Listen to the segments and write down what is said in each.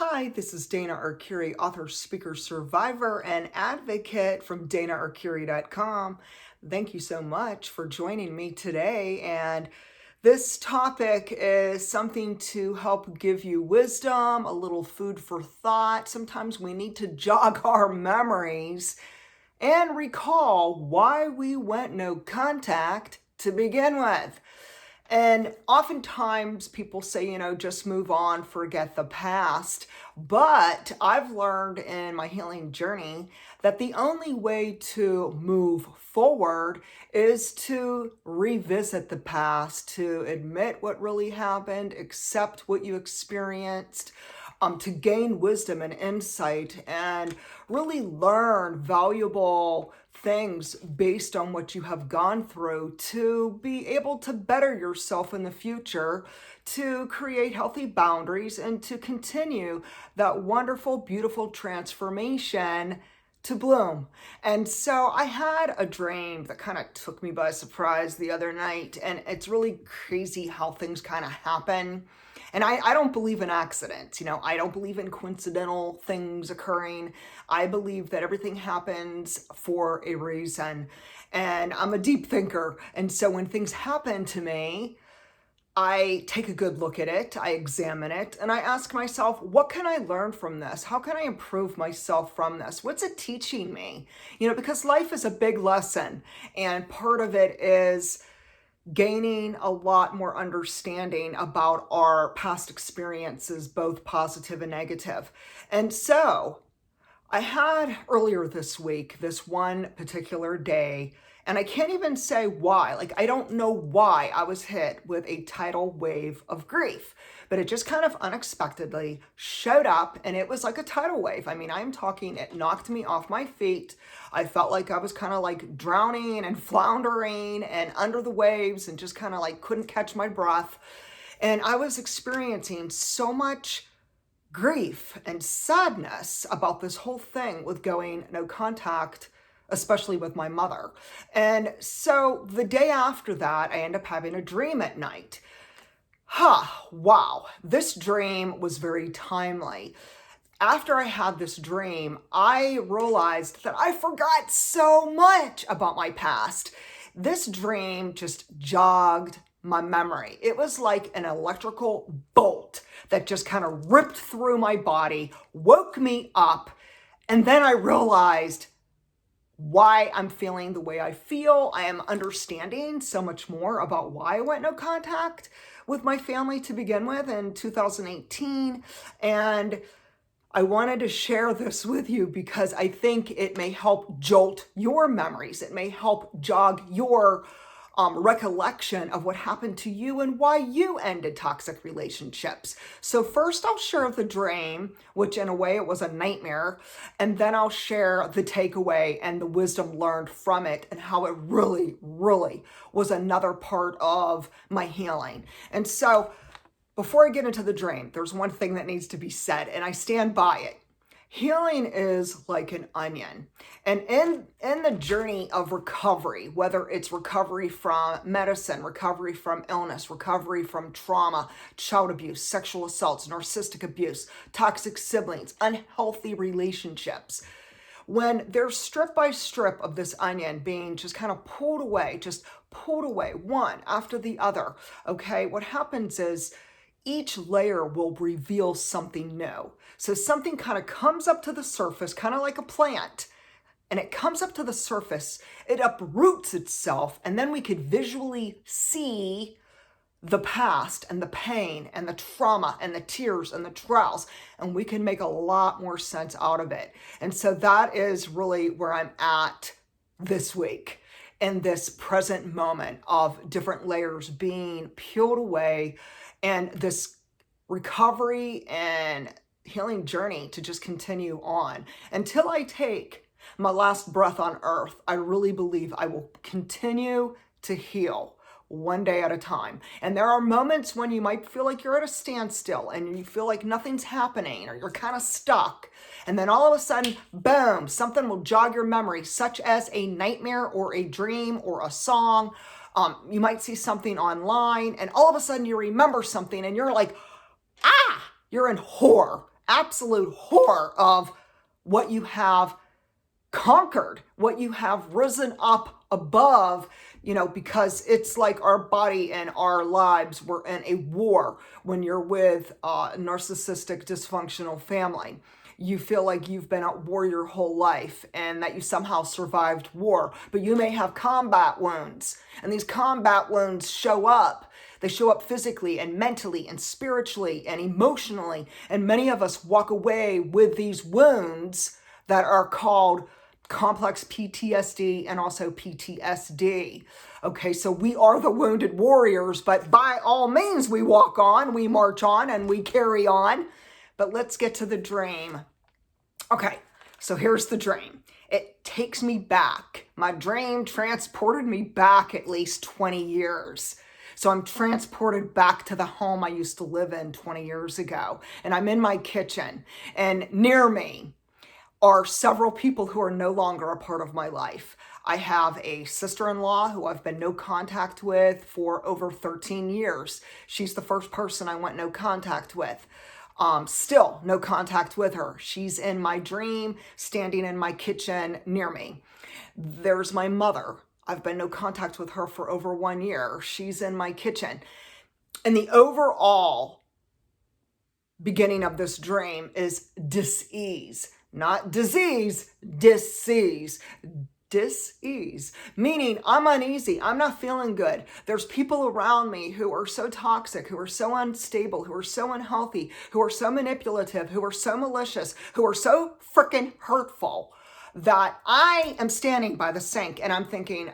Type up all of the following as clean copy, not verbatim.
Hi, this is Dana Arcuri, author, speaker, survivor, and advocate from danaarcuri.com. Thank you so much for joining me today. And this topic is something to help give you wisdom, a little food for thought. Sometimes we need to jog our memories and recall why we went no contact to begin with. And oftentimes people say, just move on, forget the past. But I've learned in my healing journey that the only way to move forward is to revisit the past, to admit what really happened, accept what you experienced, to gain wisdom and insight and really learn valuable things based on what you have gone through to be able to better yourself in the future, to create healthy boundaries, and to continue that wonderful, beautiful transformation to bloom. And so I had a dream that kind of took me by surprise the other night, and it's really crazy how things kind of happen. And I don't believe in accidents. I don't believe in coincidental things occurring. I believe that everything happens for a reason. And I'm a deep thinker. And so when things happen to me, I take a good look at it, I examine it, and I ask myself, what can I learn from this? How can I improve myself from this? What's it teaching me? Because life is a big lesson, and part of it is gaining a lot more understanding about our past experiences, both positive and negative. And so I had earlier this week, this one particular day, and I can't even say why. I don't know why I was hit with a tidal wave of grief, but it just kind of unexpectedly showed up, and it was like a tidal wave. I'm talking, it knocked me off my feet. I felt like I was kind of like drowning and floundering and under the waves and just kind of like couldn't catch my breath. And I was experiencing so much grief and sadness about this whole thing with going no contact, especially with my mother. And so the day after that, I end up having a dream at night. Wow. This dream was very timely. After I had this dream, I realized that I forgot so much about my past. This dream just jogged my memory. It was like an electrical bolt that just kind of ripped through my body, woke me up, and then I realized why I'm feeling the way I feel. I am understanding so much more about why I went no contact with my family to begin with in 2018. And I wanted to share this with you because I think it may help jolt your memories. It may help jog your recollection of what happened to you and why you ended toxic relationships. So first I'll share the dream, which in a way it was a nightmare, and then I'll share the takeaway and the wisdom learned from it and how it really, really was another part of my healing. And so before I get into the dream, there's one thing that needs to be said, and I stand by it. Healing is like an onion. And in the journey of recovery, whether it's recovery from medicine, recovery from illness, recovery from trauma, child abuse, sexual assaults, narcissistic abuse, toxic siblings, unhealthy relationships, when there's strip by strip of this onion being just kind of pulled away, one after the other, okay, what happens is each layer will reveal something new. So something kind of comes up to the surface, kind of like a plant, and it comes up to the surface, it uproots itself, and then we could visually see the past and the pain and the trauma and the tears and the trials, and we can make a lot more sense out of it. And so that is really where I'm at this week, in this present moment of different layers being peeled away, and this recovery and healing journey to just continue on until I take my last breath on earth. I really believe I will continue to heal one day at a time. And there are moments when you might feel like you're at a standstill and you feel like nothing's happening or you're kind of stuck. And then all of a sudden, boom, something will jog your memory, such as a nightmare or a dream or a song. You might see something online and all of a sudden you remember something and you're like, you're in horror absolute horror of what you have conquered, what you have risen up above, because it's like our body and our lives were in a war when you're with a narcissistic, dysfunctional family. You feel like you've been at war your whole life and that you somehow survived war, but you may have combat wounds, and these combat wounds show up. They show up physically and mentally and spiritually and emotionally, and many of us walk away with these wounds that are called complex PTSD and also PTSD. Okay, so we are the wounded warriors, but by all means, we walk on, we march on, and we carry on. But let's get to the dream. Okay, so here's the dream. It takes me back. My dream transported me back at least 20 years. So I'm transported back to the home I used to live in 20 years ago. And I'm in my kitchen. And near me are several people who are no longer a part of my life. I have a sister-in-law who I've been no contact with for over 13 years. She's the first person I went no contact with. Still no contact with her. She's in my dream, standing in my kitchen near me. There's my mother. I've been no contact with her for over 1 year. She's in my kitchen. And the overall beginning of this dream is dis-ease. Not disease, dis-ease. Dis-ease, meaning I'm uneasy, I'm not feeling good. There's people around me who are so toxic, who are so unstable, who are so unhealthy, who are so manipulative, who are so malicious, who are so freaking hurtful that I am standing by the sink and I'm thinking,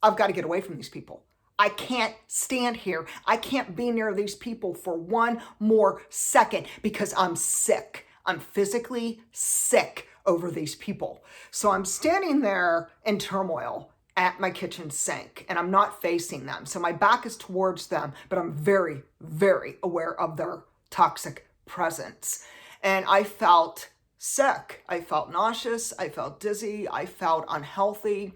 I've got to get away from these people. I can't stand here. I can't be near these people for one more second because I'm sick. I'm physically sick over these people. So I'm standing there in turmoil at my kitchen sink and I'm not facing them. So my back is towards them, but I'm very, very aware of their toxic presence. And I felt sick. I felt nauseous. I felt dizzy. I felt unhealthy.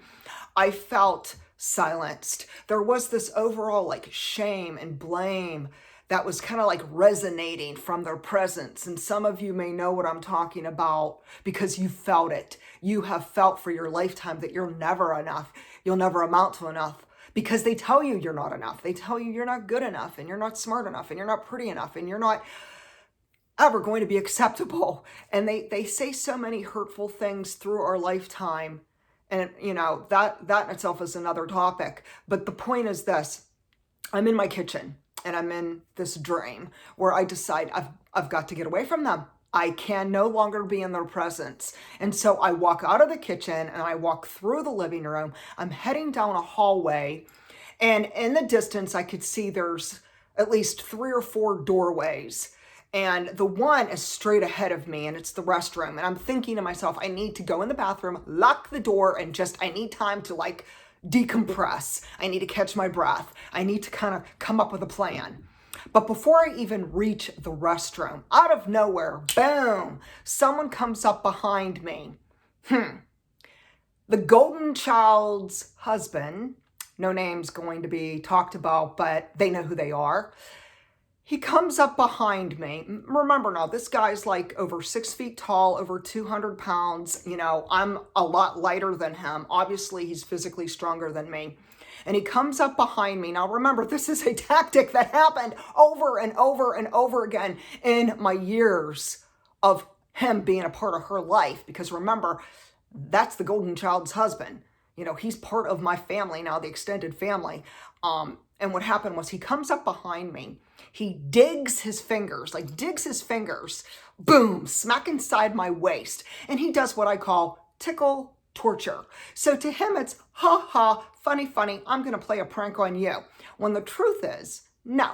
I felt silenced. There was this overall like shame and blame that was kind of like resonating from their presence. And some of you may know what I'm talking about because you felt it. You have felt for your lifetime that you're never enough. You'll never amount to enough because they tell you you're not enough. They tell you you're not good enough and you're not smart enough and you're not pretty enough and you're not ever going to be acceptable. And they say so many hurtful things through our lifetime. And that in itself is another topic. But the point is this: I'm in my kitchen. And I'm in this dream where I decide I've got to get away from them. I can no longer be in their presence. And so I walk out of the kitchen and I walk through the living room. I'm heading down a hallway. And in the distance, I could see there's at least 3 or 4 doorways. And the one is straight ahead of me and it's the restroom. And I'm thinking to myself, I need to go in the bathroom, lock the door, and I need time to decompress. I need to catch my breath. I need to kind of come up with a plan. But before I even reach the restroom, out of nowhere, boom, someone comes up behind me. The golden child's husband, no name's going to be talked about, but they know who they are. He comes up behind me. Remember now, this guy's like over 6 feet tall, over 200 pounds. I'm a lot lighter than him. Obviously, he's physically stronger than me. And he comes up behind me. Now, remember, this is a tactic that happened over and over and over again in my years of him being a part of her life. Because remember, that's the golden child's husband. He's part of my family now, the extended family. And what happened was he comes up behind me. He digs his fingers, boom, smack inside my waist. And he does what I call tickle torture. So to him, it's ha ha, funny, I'm going to play a prank on you. When the truth is, no,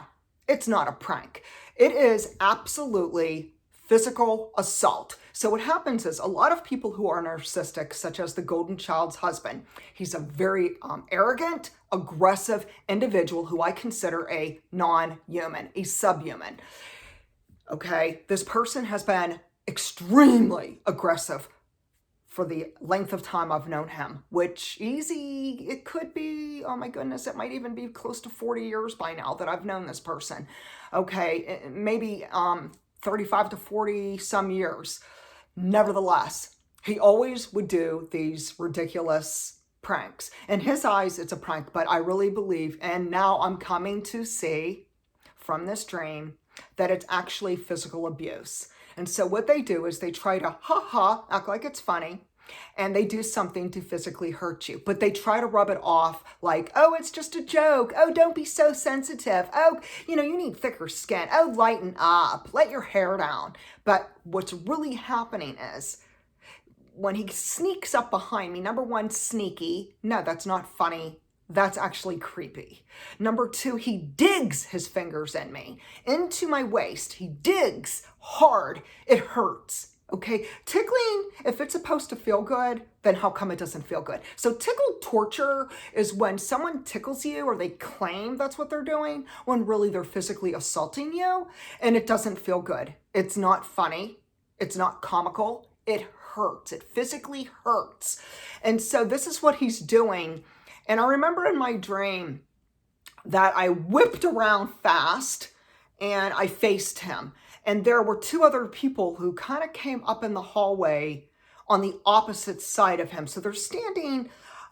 it's not a prank. It is absolutely physical assault. So what happens is a lot of people who are narcissistic, such as the golden child's husband, he's a very arrogant, aggressive individual who I consider a non-human, a subhuman. Okay, this person has been extremely aggressive for the length of time I've known him, which it could be, oh my goodness, it might even be close to 40 years by now that I've known this person. Okay, maybe 35 to 40 some years. Nevertheless, he always would do these ridiculous pranks. In his eyes, it's a prank, but I really believe, and now I'm coming to see from this dream, that it's actually physical abuse. And so what they do is they try to act like it's funny, and they do something to physically hurt you. But they try to rub it off like, oh, it's just a joke. Oh, don't be so sensitive. Oh, you need thicker skin. Oh, lighten up. Let your hair down. But what's really happening is when he sneaks up behind me, number one, sneaky. No, that's not funny. That's actually creepy. Number two, he digs his fingers in me, into my waist. He digs hard. It hurts. Okay, tickling, if it's supposed to feel good, then how come it doesn't feel good? So tickle torture is when someone tickles you or they claim that's what they're doing, when really they're physically assaulting you, and it doesn't feel good. It's not funny. It's not comical. It hurts. It physically hurts. And so this is what he's doing. And I remember in my dream that I whipped around fast and I faced him. And there were two other people who kind of came up in the hallway on the opposite side of him. So they're standing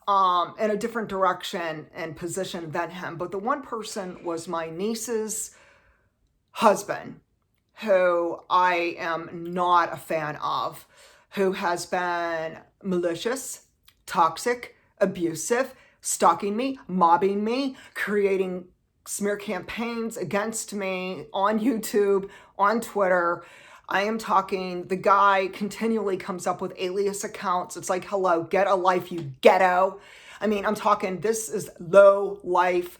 in a different direction and position than him. But the one person was my niece's husband, who I am not a fan of, who has been malicious, toxic, abusive, stalking me, mobbing me, creating smear campaigns against me on YouTube, on Twitter. I am talking, the guy continually comes up with alias accounts. It's like, hello, get a life, you ghetto. I mean, I'm talking, this is low life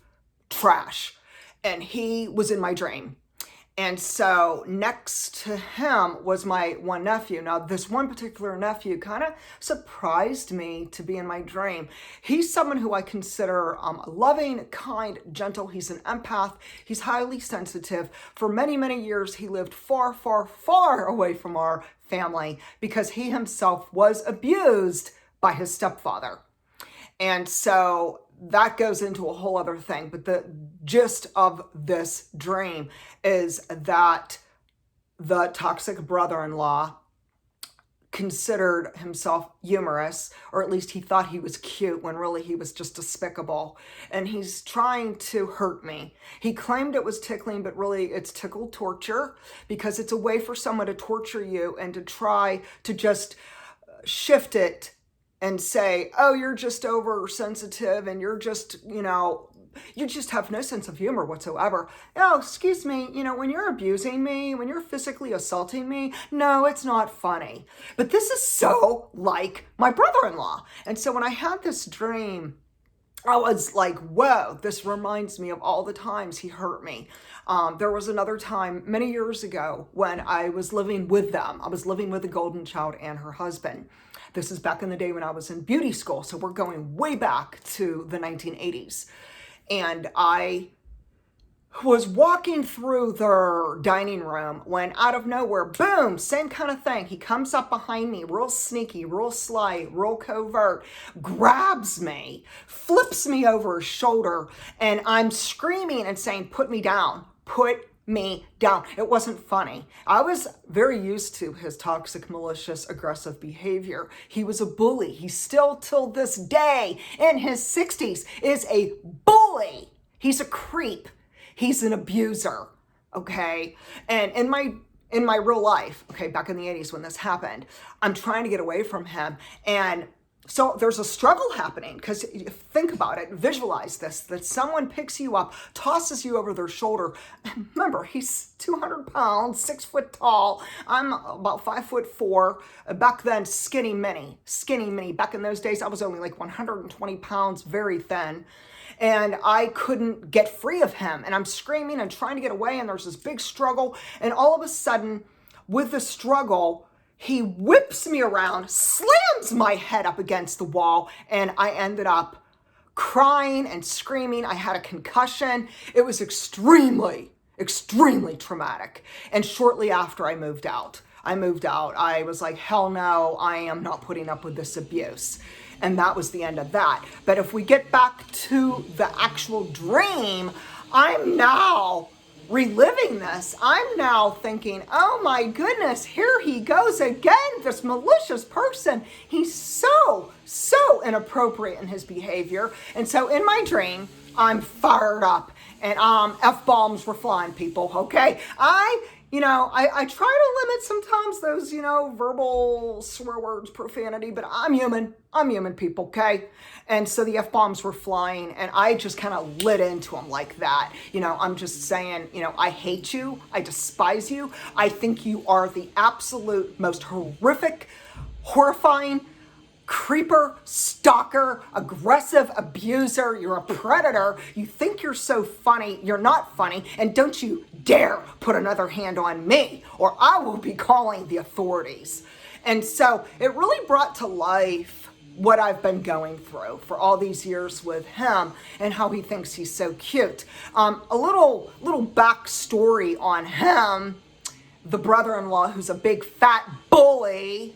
trash. And he was in my dream. And so next to him was my one nephew. Now, this one particular nephew kind of surprised me to be in my dream. He's someone who I consider loving, kind, gentle. He's an empath. He's highly sensitive. For many, many years, he lived far, far, far away from our family because he himself was abused by his stepfather. And so that goes into a whole other thing. But the gist of this dream is that the toxic brother-in-law considered himself humorous, or at least he thought he was cute when really he was just despicable. And he's trying to hurt me. He claimed it was tickling, but really it's tickle torture because it's a way for someone to torture you and to try to just shift it and say, oh, you're just oversensitive and you're just, you just have no sense of humor whatsoever. Oh, excuse me, when you're abusing me, when you're physically assaulting me, no, it's not funny. But this is so like my brother-in-law. And so when I had this dream, I was like, whoa, this reminds me of all the times he hurt me. There was another time many years ago when I was living with them. I was living with the golden child and her husband. This is back in the day when I was in beauty school. So we're going way back to the 1980s. And I was walking through their dining room when out of nowhere, boom, same kind of thing. He comes up behind me, real sneaky, real sly, real covert, grabs me, flips me over his shoulder, and I'm screaming and saying, put me down, put me down. It wasn't funny. I was very used to his toxic, malicious, aggressive behavior. He was a bully. He still, till this day, in his 60s, is a bully. He's a creep. He's an abuser, okay? And in my real life, okay, back in the 80s when this happened, I'm trying to get away from him. And so there's a struggle happening because think about it, visualize this, that someone picks you up, tosses you over their shoulder. And remember, he's 200 pounds, 6 foot tall. I'm about 5'4". Back then, skinny mini. Back in those days, I was only like 120 pounds, very thin. And I couldn't get free of him. And I'm screaming and trying to get away. And there's this big struggle. And all of a sudden, with the struggle, he whips me around, slams my head up against the wall, and I ended up crying and screaming. I had a concussion. It was extremely, extremely traumatic. And shortly after I moved out. I was like, hell no, I am not putting up with this abuse. And that was the end of that. But if we get back to the actual dream, I'm now reliving this, I'm now thinking, oh my goodness, here he goes again, this malicious person. He's so inappropriate in his behavior. And so in my dream, I'm fired up and F-bombs were flying, people, okay? I try to limit sometimes those, verbal swear words, profanity, but I'm human. I'm human, people, okay? And so the F-bombs were flying, and I just kind of lit into them like that. I'm just saying, I hate you. I despise you. I think you are the absolute most horrific, horrifying, creeper, stalker, aggressive abuser. You're a predator. You think you're so funny. You're not funny. And don't you dare put another hand on me, or I will be calling the authorities. And so it really brought to life what I've been going through for all these years with him and how he thinks he's so cute. A little backstory on him. The brother-in-law, who's a big fat bully,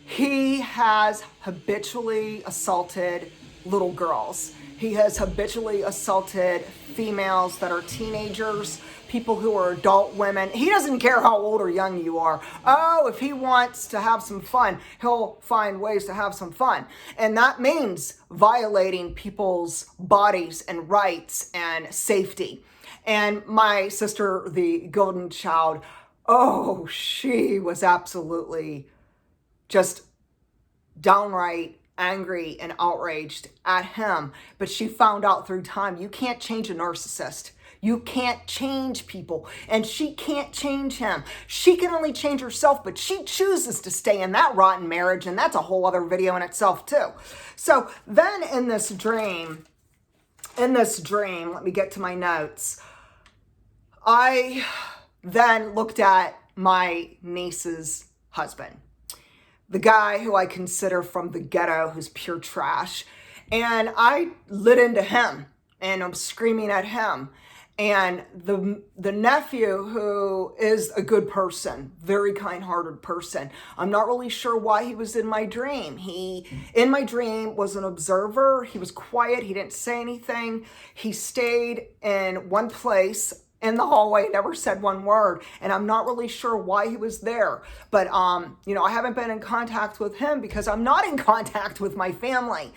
he has habitually assaulted little girls. He has habitually assaulted females that are teenagers, people who are adult women. He doesn't care how old or young you are. Oh, if he wants to have some fun, he'll find ways to have some fun. And that means violating people's bodies and rights and safety. And my sister, the golden child, oh, she was absolutely just downright angry and outraged at him. But she found out through time, you can't change a narcissist. You can't change people, and she can't change him. She can only change herself, but she chooses to stay in that rotten marriage, and that's a whole other video in itself too. So then in this dream, let me get to my notes. I then looked at my niece's husband, the guy who I consider from the ghetto, who's pure trash. And I lit into him, and I'm screaming at him. And the nephew, who is a good person, very kind-hearted person, I'm not really sure why he was in my dream. He, in my dream, was an observer. He was quiet. He didn't say anything. He stayed in one place in the hallway, never said one word, and I'm not really sure why he was there. But, I haven't been in contact with him because I'm not in contact with my family.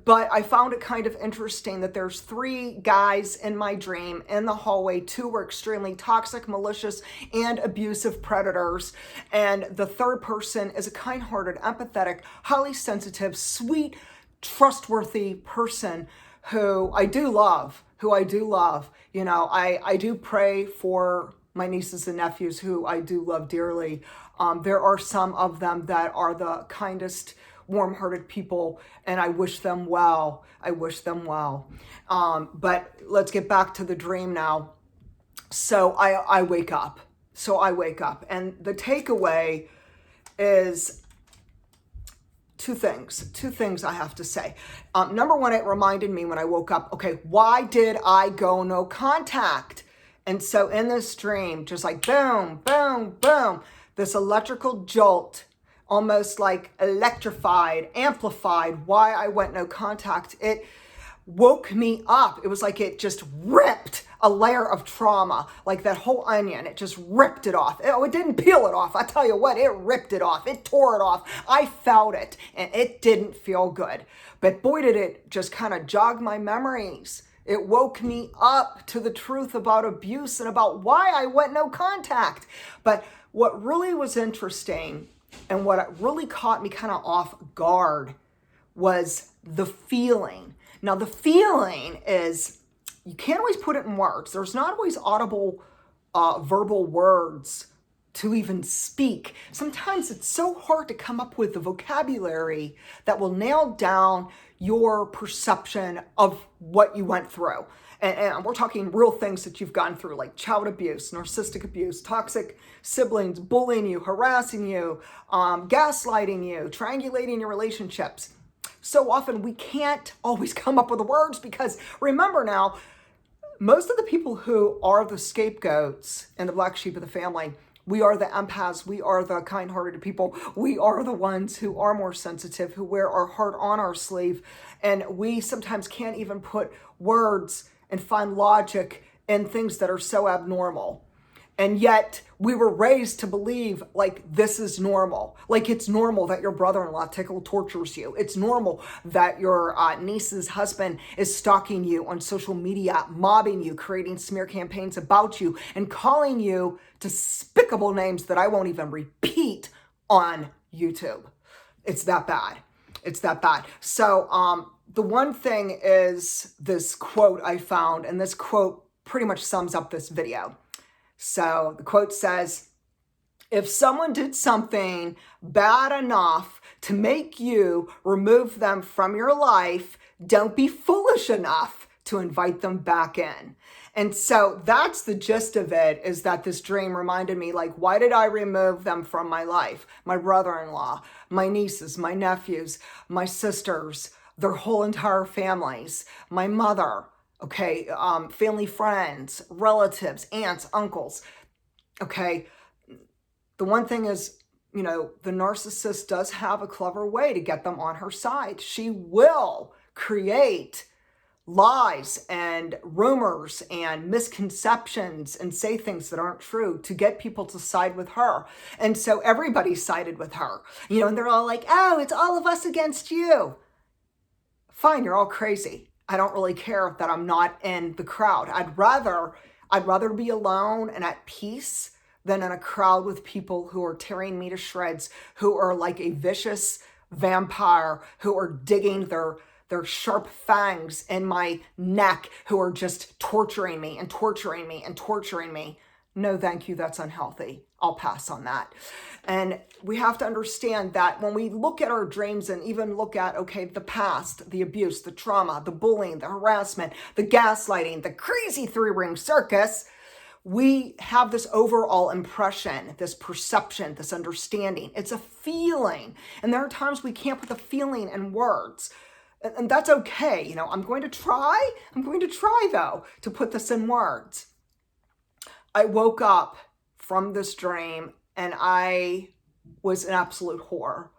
But I found it kind of interesting that there's 3 guys in my dream in the hallway. 2 were extremely toxic, malicious, and abusive predators. And the third person is a kind-hearted, empathetic, highly sensitive, sweet, trustworthy person who I do love. I do pray for my nieces and nephews who I do love dearly. There are some of them that are the kindest, warm-hearted people, and I wish them well. But let's get back to the dream now. So I wake up. And the takeaway is two things I have to say. Number one, it reminded me when I woke up, okay, why did I go no contact? And so in this dream, just like boom, boom, boom, this electrical jolt, almost like electrified, amplified why I went no contact. It woke me up. It was like it just ripped a layer of trauma, like that whole onion. It just ripped it off. It didn't peel it off. I tell you what, it ripped it off. It tore it off. I felt it, and it didn't feel good. But boy, did it just kind of jog my memories. It woke me up to the truth about abuse and about why I went no contact. But what really was interesting and what really caught me kind of off guard was the feeling. Now, the feeling is, you can't always put it in words. There's not always audible verbal words to even speak. Sometimes it's so hard to come up with the vocabulary that will nail down your perception of what you went through. And we're talking real things that you've gone through, like child abuse, narcissistic abuse, toxic siblings, bullying you, harassing you, gaslighting you, triangulating your relationships. So often we can't always come up with the words because, remember now, most of the people who are the scapegoats and the black sheep of the family, we are the empaths, we are the kind-hearted people, we are the ones who are more sensitive, who wear our heart on our sleeve, and we sometimes can't even put words and find logic in things that are so abnormal. And yet we were raised to believe like this is normal. Like it's normal that your brother-in-law tortures you. It's normal that your niece's husband is stalking you on social media, mobbing you, creating smear campaigns about you, and calling you despicable names that I won't even repeat on YouTube. It's that bad. It's that bad. So the one thing is this quote I found, and this quote pretty much sums up this video. So the quote says, if someone did something bad enough to make you remove them from your life, don't be foolish enough to invite them back in. And so that's the gist of it, is that this dream reminded me, like, why did I remove them from my life? My brother-in-law, my nieces, my nephews, my sisters, their whole entire families, my mother, okay, family, friends, relatives, aunts, uncles, okay. The one thing is, you know, the narcissist does have a clever way to get them on her side. She will create lies and rumors and misconceptions and say things that aren't true to get people to side with her. And so everybody sided with her, you know, and they're all like, oh, it's all of us against you. Fine, you're all crazy. I don't really care that I'm not in the crowd. I'd rather be alone and at peace than in a crowd with people who are tearing me to shreds, who are like a vicious vampire, who are digging their sharp fangs in my neck, who are just torturing me and torturing me and torturing me. No, thank you. That's unhealthy. I'll pass on that. And we have to understand that when we look at our dreams and even look at, okay, the past, the abuse, the trauma, the bullying, the harassment, the gaslighting, the crazy three-ring circus, we have this overall impression, this perception, this understanding. It's a feeling. And there are times we can't put the feeling in words. And that's okay. You know, I'm going to try though, to put this in words. I woke up from this dream and I was an absolute horror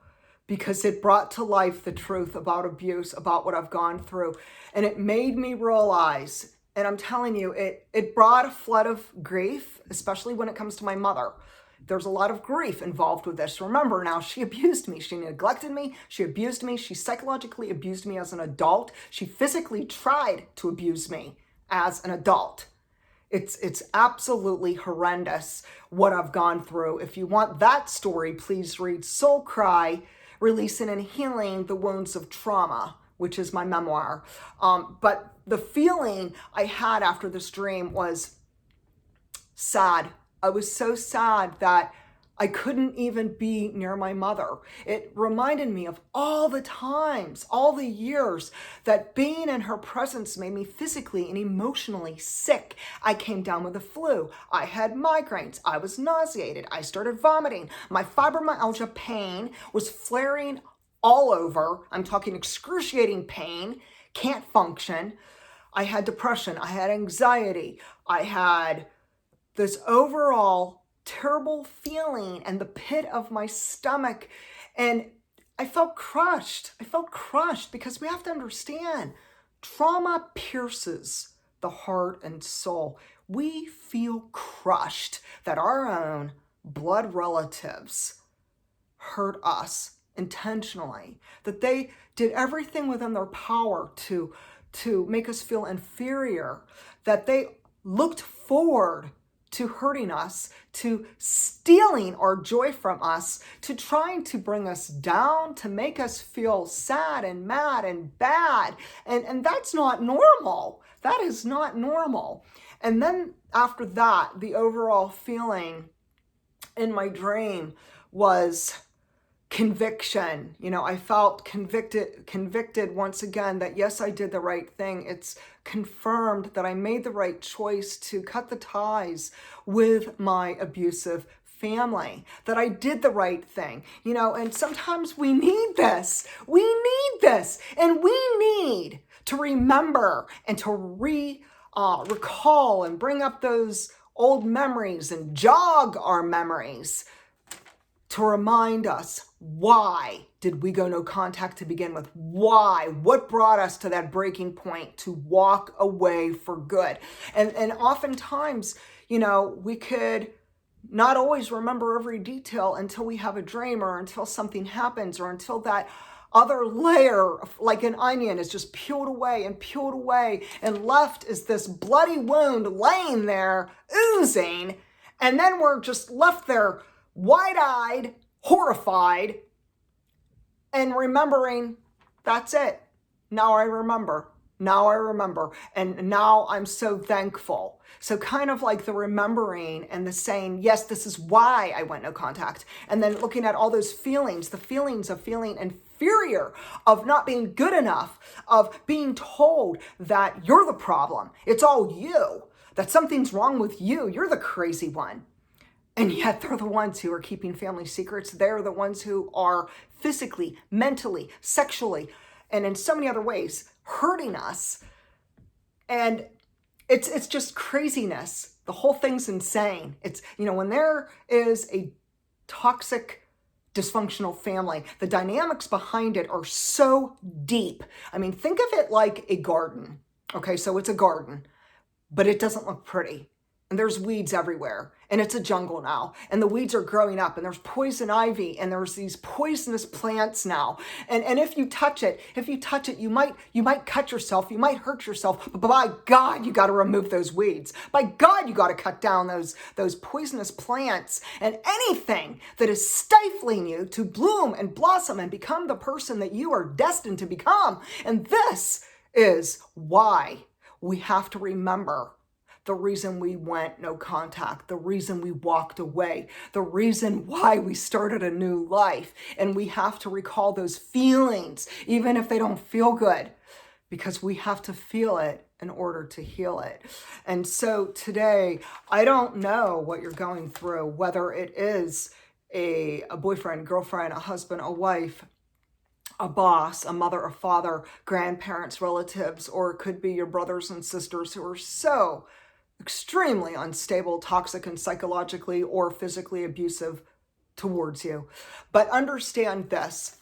because it brought to life the truth about abuse, about what I've gone through. And it made me realize, and I'm telling you, it brought a flood of grief, especially when it comes to my mother. There's a lot of grief involved with this. Remember now, she abused me. She neglected me. She abused me. She psychologically abused me as an adult. She physically tried to abuse me as an adult. It's absolutely horrendous what I've gone through. If you want that story, please read Soul Cry, Releasing and Healing the Wounds of Trauma, which is my memoir. But the feeling I had after this dream was sad. I was so sad that I couldn't even be near my mother. It reminded me of all the times, all the years that being in her presence made me physically and emotionally sick. I came down with the flu. I had migraines. I was nauseated. I started vomiting. My fibromyalgia pain was flaring all over. I'm talking excruciating pain. Can't function. I had depression. I had anxiety. I had this overall terrible feeling in the pit of my stomach. And I felt crushed. I felt crushed because we have to understand, trauma pierces the heart and soul. We feel crushed that our own blood relatives hurt us intentionally, that they did everything within their power to make us feel inferior, that they looked forward to hurting us, to stealing our joy from us, to trying to bring us down, to make us feel sad and mad and bad. And that's not normal. That is not normal. And then after that, the overall feeling in my dream was conviction. You know, I felt convicted once again that yes, I did the right thing. It's confirmed that I made the right choice to cut the ties with my abusive family, that I did the right thing, you know, and sometimes we need this. We need this. And we need to remember and to recall and bring up those old memories and jog our memories to remind us, why did we go no contact to begin with? Why? What brought us to that breaking point to walk away for good? And oftentimes, we could not always remember every detail until we have a dream, or until something happens, or until that other layer, like an onion, is just peeled away, and left is this bloody wound laying there, oozing, and then we're just left there wide-eyed, horrified, and remembering, that's it. Now I remember. And now I'm so thankful. So kind of like the remembering and the saying, yes, this is why I went no contact. And then looking at all those feelings, the feelings of feeling inferior, of not being good enough, of being told that you're the problem. It's all you, that something's wrong with you. You're the crazy one. And yet they're the ones who are keeping family secrets. They're the ones who are physically, mentally, sexually, and in so many other ways hurting us. And it's just craziness. The whole thing's insane. It's, when there is a toxic, dysfunctional family, the dynamics behind it are so deep. I mean, think of it like a garden. Okay, so it's a garden, but it doesn't look pretty. And there's weeds everywhere, and it's a jungle now, and the weeds are growing up, and there's poison ivy, and there's these poisonous plants now. And if you touch it, you might cut yourself, you might hurt yourself, but by God, you got to remove those weeds. By God, you got to cut down those poisonous plants and anything that is stifling you to bloom and blossom and become the person that you are destined to become. And this is why we have to remember the reason we went no contact, the reason we walked away, the reason why we started a new life. And we have to recall those feelings, even if they don't feel good, because we have to feel it in order to heal it. And so today, I don't know what you're going through, whether it is a boyfriend, girlfriend, a husband, a wife, a boss, a mother, a father, grandparents, relatives, or it could be your brothers and sisters who are so extremely unstable, toxic, and psychologically or physically abusive towards you. But understand this,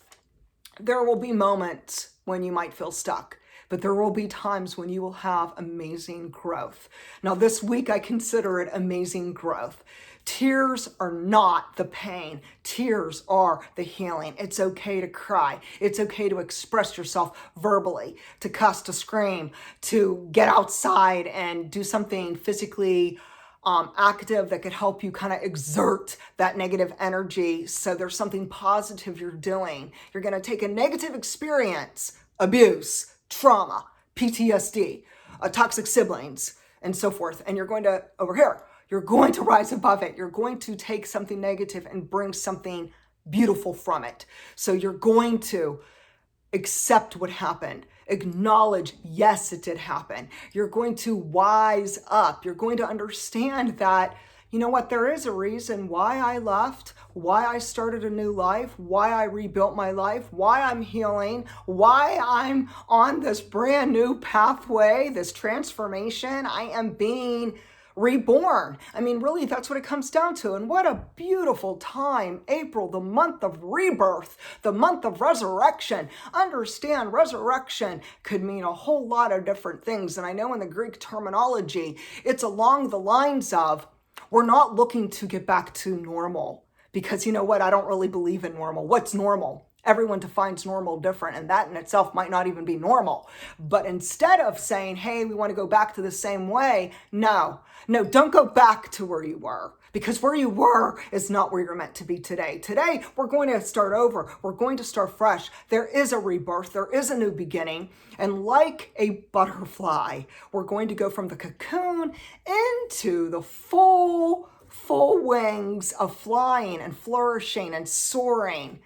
there will be moments when you might feel stuck, but there will be times when you will have amazing growth. Now, this week, I consider it amazing growth. Tears are not the pain. Tears are the healing. It's okay to cry. It's okay to express yourself verbally, to cuss, to scream, to get outside and do something physically active that could help you kind of exert that negative energy. So there's something positive you're doing. You're going to take a negative experience, abuse, trauma, PTSD, toxic siblings, and so forth. And you're going to, over here, you're going to rise above it. You're going to take something negative and bring something beautiful from it. So you're going to accept what happened. Acknowledge, yes, it did happen. You're going to wise up. You're going to understand that, you know what, there is a reason why I left, why I started a new life, why I rebuilt my life, why I'm healing, why I'm on this brand new pathway, this transformation. I am being reborn. I mean, really, that's what it comes down to. And what a beautiful time, April, the month of rebirth, the month of resurrection. Understand, resurrection could mean a whole lot of different things. And I know in the Greek terminology, it's along the lines of, we're not looking to get back to normal. Because you know what? I don't really believe in normal. What's normal? Everyone defines normal different, and that in itself might not even be normal. But instead of saying, hey, we want to go back to the same way, no, don't go back to where you were, because where you were is not where you're meant to be today. Today, we're going to start over. We're going to start fresh. There is a rebirth. There is a new beginning. And like a butterfly, we're going to go from the cocoon into the full wings of flying and flourishing and soaring.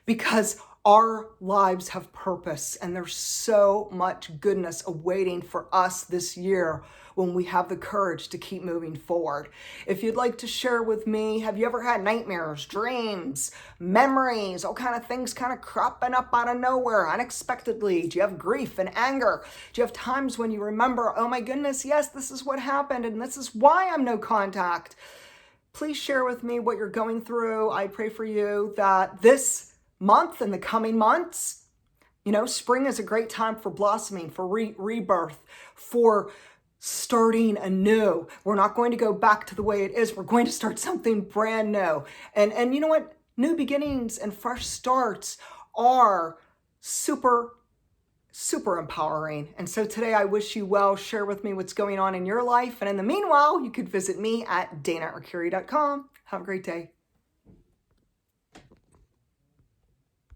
Because our lives have purpose, and there's so much goodness awaiting for us this year when we have the courage to keep moving forward. If you'd like to share with me, have you ever had nightmares, dreams, memories, all kind of things kind of cropping up out of nowhere unexpectedly? Do you have grief and anger? Do you have times when you remember, oh my goodness, yes, this is what happened, and this is why I'm no contact? Please share with me what you're going through. I pray for you that this month and the coming months, spring is a great time for blossoming, for rebirth, for starting anew. We're not going to go back to the way it is. We're going to start something brand new. And you know what? New beginnings and fresh starts are super empowering. And so today I wish you well. Share with me what's going on in your life. And in the meanwhile, you could visit me at danaarcuri.com. Have a great day.